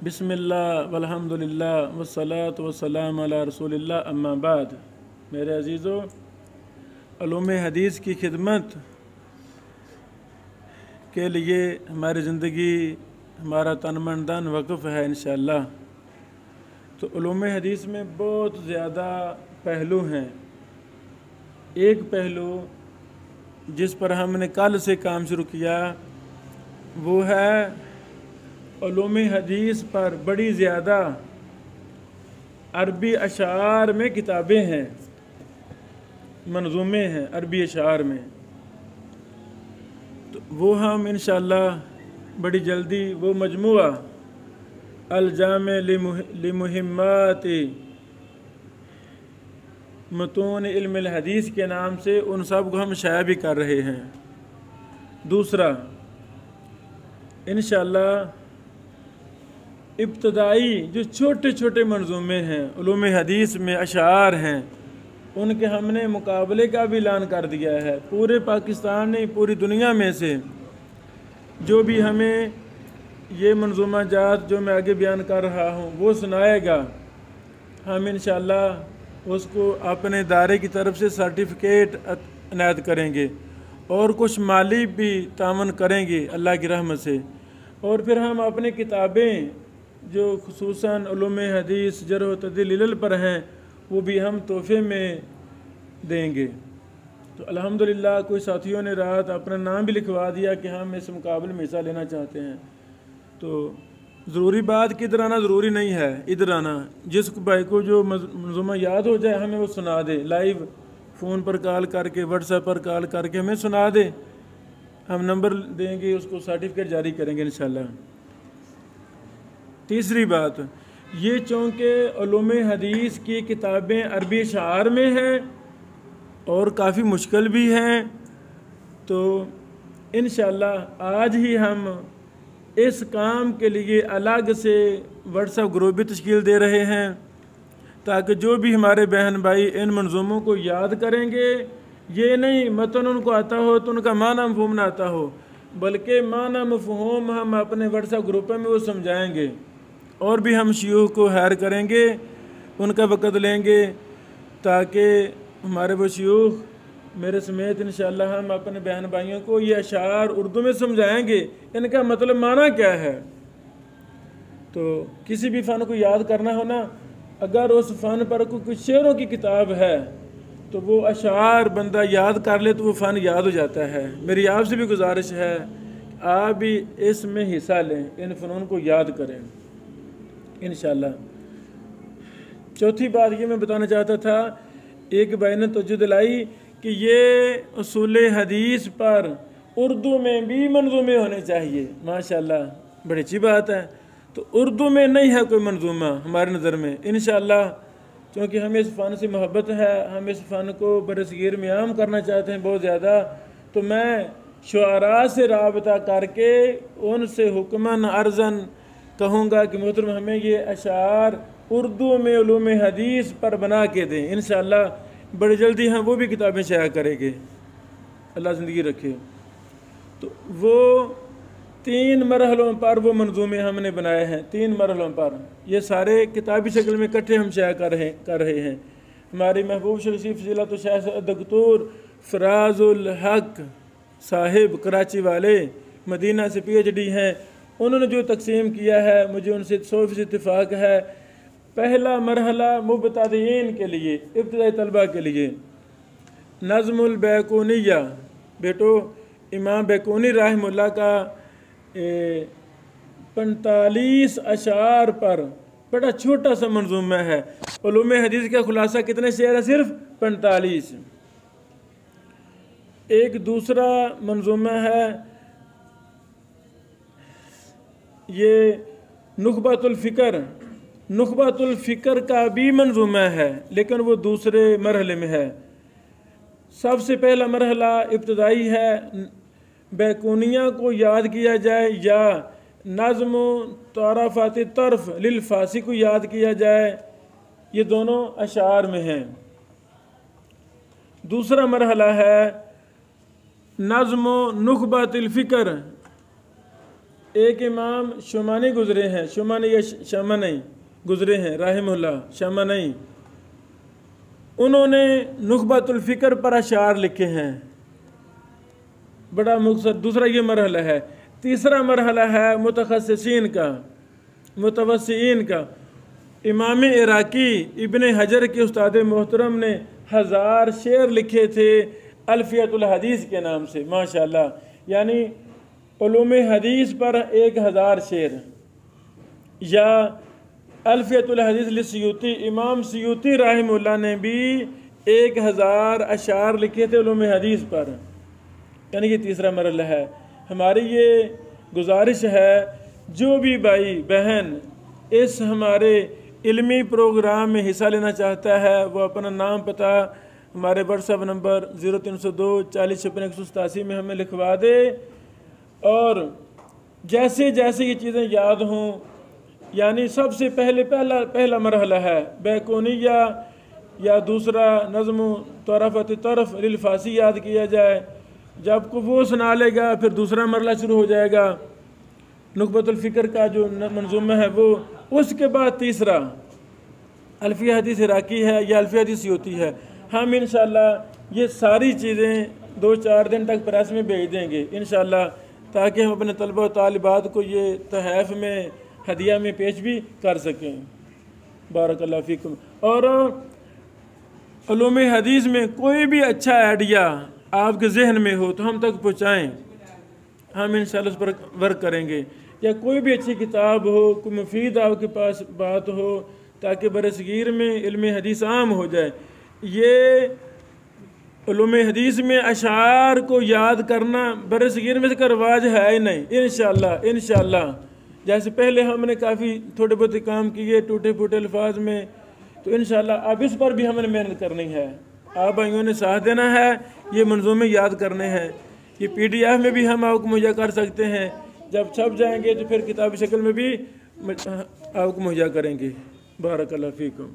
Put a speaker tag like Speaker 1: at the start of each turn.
Speaker 1: बिस्मिल्लाह वल्हम्दुलिल्लाह वस्सलातु वस्सलाम अला रसूलिल्लाह अम्मा बाद। मेरे अजीज़ों, उलूम हदीस की खिदमत के लिए हमारी ज़िंदगी, हमारा तन मन धन वक़्फ़ है इंशाअल्लाह। तो उलूम हदीस में बहुत ज़्यादा पहलू हैं। एक पहलू जिस पर हमने कल से काम शुरू किया वो है उलूम हदीस पर बड़ी ज़्यादा अरबी अशार में किताबें हैं, मंज़ूमे हैं अरबी अशार में। तो वो हम इंशाअल्लाह बड़ी जल्दी वो मजमुआ अल-जामे लिमुहिम्माति मतून इल्म हदीस के नाम से उन सब को हम शाया भी कर रहे हैं। दूसरा, इंशाअल्लाह इब्तदाई जो छोटे छोटे मंजूमे हैं उलूम हदीस में अशार हैं, उनके हमने मुकाबले का भी ऐलान कर दिया है। पूरे पाकिस्तान नहीं, पूरी दुनिया में से जो भी हमें ये मंजूमा जात जो मैं आगे बयान कर रहा हूँ वो सुनाएगा, हम इंशाअल्लाह उसको अपने दायरे की तरफ से सर्टिफिकेट इनायत करेंगे और कुछ माली भी तामन करेंगे अल्लाह की रहमत से। और फिर हम अपनी किताबें जो खुसूसन उलूम हदीस जरह व तअदील पर हैं वो भी हम तोहफे में देंगे। तो अल्हम्दुलिल्लाह कोई साथियों ने रात अपना नाम भी लिखवा दिया कि हम इस मुकाबले में हिस्सा लेना चाहते हैं। तो ज़रूरी बात कि इधर आना ज़रूरी नहीं है, इधर आना जिस भाई को जो मंजूमा याद हो जाए हमें वो सुना दे, लाइव फ़ोन पर कॉल करके व्हाट्सएप पर कॉल करके हमें सुना दे, हम नंबर देंगे, उसको सर्टिफिकेट जारी करेंगे इंशाअल्लाह। तीसरी बात, ये चूँकि उलूम हदीस की किताबें अरबी अशार में हैं और काफ़ी मुश्किल भी हैं, तो इंशाअल्लाह आज ही हम इस काम के लिए अलग से व्हाट्सएप ग्रुप भी तश्कील दे रहे हैं ताकि जो भी हमारे बहन भाई इन मंजूमों को याद करेंगे, ये नहीं मतन उनको आता हो तो उनका माना मफहूम ना आता हो, बल्कि माना मफहूम हम अपने व्हाट्सएप ग्रुप में वो समझाएंगे। और भी हम शयूख को हायर करेंगे, उनका वक़्त लेंगे ताकि हमारे वो शयूख मेरे समेत इंशाअल्लाह हम अपने बहन भाइयों को ये अशार उर्दू में समझाएंगे, इनका मतलब माना क्या है। तो किसी भी फ़न को याद करना हो ना, अगर उस फ़न पर कोई शेरों की किताब है तो वो अशार बंदा याद कर ले तो वो फ़न याद हो जाता है। मेरी आपसे भी गुजारिश है आप भी इसमें हिस्सा लें, इन फ़नून को याद करें इंशाअल्लाह। चौथी बात ये मैं बताना चाहता था, एक भाई ने तवज्जो दिलाई कि ये उसूल हदीस पर उर्दू में भी मंजूमे होने चाहिए। माशाअल्लाह, बड़ी अच्छी बात है। तो उर्दू में नहीं है कोई मंजूमा हमारी नज़र में इंशाअल्लाह, क्योंकि हमें इस फ़न से मोहब्बत है, हम इस फ़न को बरसगीर में आम करना चाहते हैं बहुत ज़्यादा। तो मैं शुआरा से राबता करके उनसे हुक्मन अर्ज़न कहूँगा कि मोहतरम हमें ये अशार उर्दू में उलूम हदीस पर बना के दें। इंशाअल्लाह बड़ी जल्दी हम वो भी किताबें शाया करेंगे, अल्लाह ज़िंदगी रखे। तो वो 3 मरहलों पर वो मंजूमे हमने बनाए हैं, 3 मरहलों पर ये सारे किताबी शक्ल में इकट्ठे हम शाया कर रहे हैं। हमारी महबूब शरीफ फ़ज़ीलत शेख दक्तूर फ़राज़ुल हक साहिब कराची वाले, मदीना से PhD हैं, उन्होंने जो तकसीम किया है मुझे उनसे 100% इत्तेफाक है। पहला मरहला मुब्तदीन के लिए, इब्तदाई तलबा के लिए नज़्मुल बैकूनिया, बेटो इमाम बैकूनी रहमतुल्लाह का 45 अशार पर बड़ा छोटा सा मंजूमा है। उलूम हदीस का खुलासा कितने शेर है? सिर्फ 45। एक दूसरा मंजूमा है ये नुखबतुल फ़िक्र, नुखबतुल फ़िक्र का भी मंजूमा है लेकिन वो दूसरे मरहले में है। सबसे पहला मरहला इब्तदाई है, बैकूनिया को याद किया जाए या नज़्म तारफ़ात तर्फ़ लिल फ़ासी को याद किया जाए, ये दोनों अशार में हैं। दूसरा मरहला है नज़्म नुखबतुल फ़िक्र, एक इमाम शुमानी गुज़रे हैं, शुमानी या शमानी गुज़रे हैं रहमहुल्लाह, शमानी। उन्होंने नुखबतुल फ़िक्र पर अशार लिखे हैं, बड़ा मुख्तसर। दूसरा ये मरहला है। तीसरा मरहला है मुतखस्सिसीन का, मुतवस्सिईन का। इमाम इराकी इब्ने हजर के उस्ताद मोहतरम ने 1000 शेर लिखे थे अल्फियतुल हदीस के नाम से, माशाअल्लाह। यानी उलूम हदीस पर 1000 शेर। या अल्फियतुल हदीस लिस्यूती, इमाम सियूती रहमहुल्लाह ने भी 1000 अशार लिखे थे उलूम हदीस पर। यानी कि तीसरा मरहला है। हमारी ये गुजारिश है, जो भी भाई बहन इस हमारे इल्मी प्रोग्राम में हिस्सा लेना चाहता है, वो अपना नाम पता हमारे व्हाट्सएप नंबर 0302 40 56 187 में हमें लिखवा दे। और जैसे जैसे ये चीज़ें याद हों, यानी सबसे पहला मरहला है बैकोनिया, या दूसरा नज़्म तरफ़त तरफ़ लिल फ़ासी याद किया जाए। जब को वो सुना लेगा फिर दूसरा मरहला शुरू हो जाएगा, नुखबतुल फ़िक्र का जो मंजूमा है वो। उसके बाद तीसरा अल्फिया हदीस इराकी है या अल्फिया हदीस होती है। हम इंशाअल्लाह ये सारी चीज़ें 2-4 दिन तक प्रेस में भेज देंगे इंशाअल्लाह, ताकि हम अपने तलबा तालिबात को ये तहफ़ में हदिया में पेश भी कर सकें। बारकल्लाह फ़ीकुम। और उलूम हदीस में कोई भी अच्छा आइडिया आपके जहन में हो तो हम तक पहुँचाएँ, हम इंशाअल्लाह उस पर वर्क करेंगे। या कोई भी अच्छी किताब हो, कोई मुफीद आपके पास बात हो, ताकि बरसगीर में इल्म हदीस आम हो जाए। ये उलूम हदीस में अशार को याद करना बरसगीर में से रवाज है ही नहीं। इंशाअल्लाह जैसे पहले हमने काफ़ी थोड़े बहुत काम किए टूटे फूटे अल्फाज में, तो इंशाअल्लाह अब इस पर भी हमने मेहनत करनी है। आप भाइयों ने साथ देना है, ये मंजूमे याद करने हैं। ये PDF में भी हम आपको मुहैया कर सकते हैं, जब छप जाएंगे तो फिर किताबी शक्ल में भी आपको मुहैया करेंगे। बारकल्लाह फ़ीकुम।